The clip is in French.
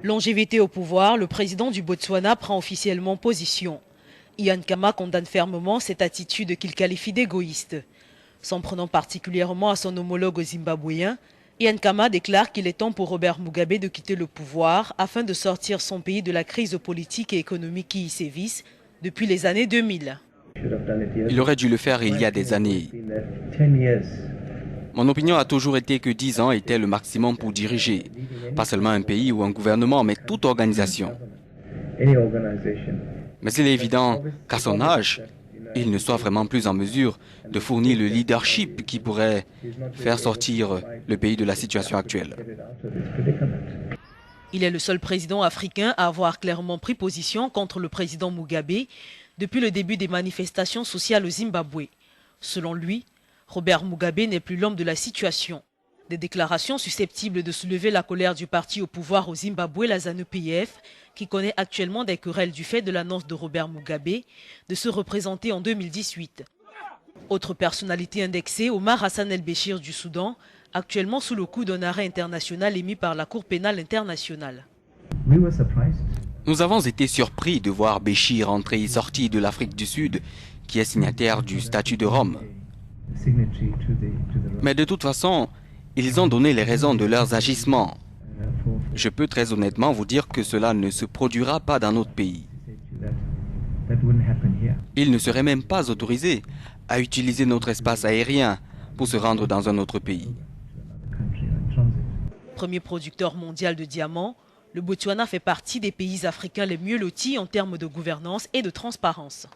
Longévité au pouvoir, le président du Botswana prend officiellement position. Ian Khama condamne fermement cette attitude qu'il qualifie d'égoïste. S'en prenant particulièrement à son homologue zimbabwéen, Ian Khama déclare qu'il est temps pour Robert Mugabe de quitter le pouvoir afin de sortir son pays de la crise politique et économique qui y sévisse depuis les années 2000. Il aurait dû le faire il y a des années. Mon opinion a toujours été que 10 ans était le maximum pour diriger, pas seulement un pays ou un gouvernement, mais toute organisation. Mais il est évident qu'à son âge, il ne soit vraiment plus en mesure de fournir le leadership qui pourrait faire sortir le pays de la situation actuelle. Il est le seul président africain à avoir clairement pris position contre le président Mugabe depuis le début des manifestations sociales au Zimbabwe. Selon lui, Robert Mugabe n'est plus l'homme de la situation. Des déclarations susceptibles de soulever la colère du parti au pouvoir au Zimbabwe, la ZANU-PF, qui connaît actuellement des querelles du fait de l'annonce de Robert Mugabe de se représenter en 2018. Autre personnalité indexée, Omar Hassan el-Béchir du Soudan, actuellement sous le coup d'un arrêt international émis par la Cour pénale internationale. Nous avons été surpris de voir Béchir entrer et sortir de l'Afrique du Sud, qui est signataire du statut de Rome. Mais de toute façon, ils ont donné les raisons de leurs agissements. Je peux très honnêtement vous dire que cela ne se produira pas dans notre pays. Ils ne seraient même pas autorisés à utiliser notre espace aérien pour se rendre dans un autre pays. Premier producteur mondial de diamants, le Botswana fait partie des pays africains les mieux lotis en termes de gouvernance et de transparence.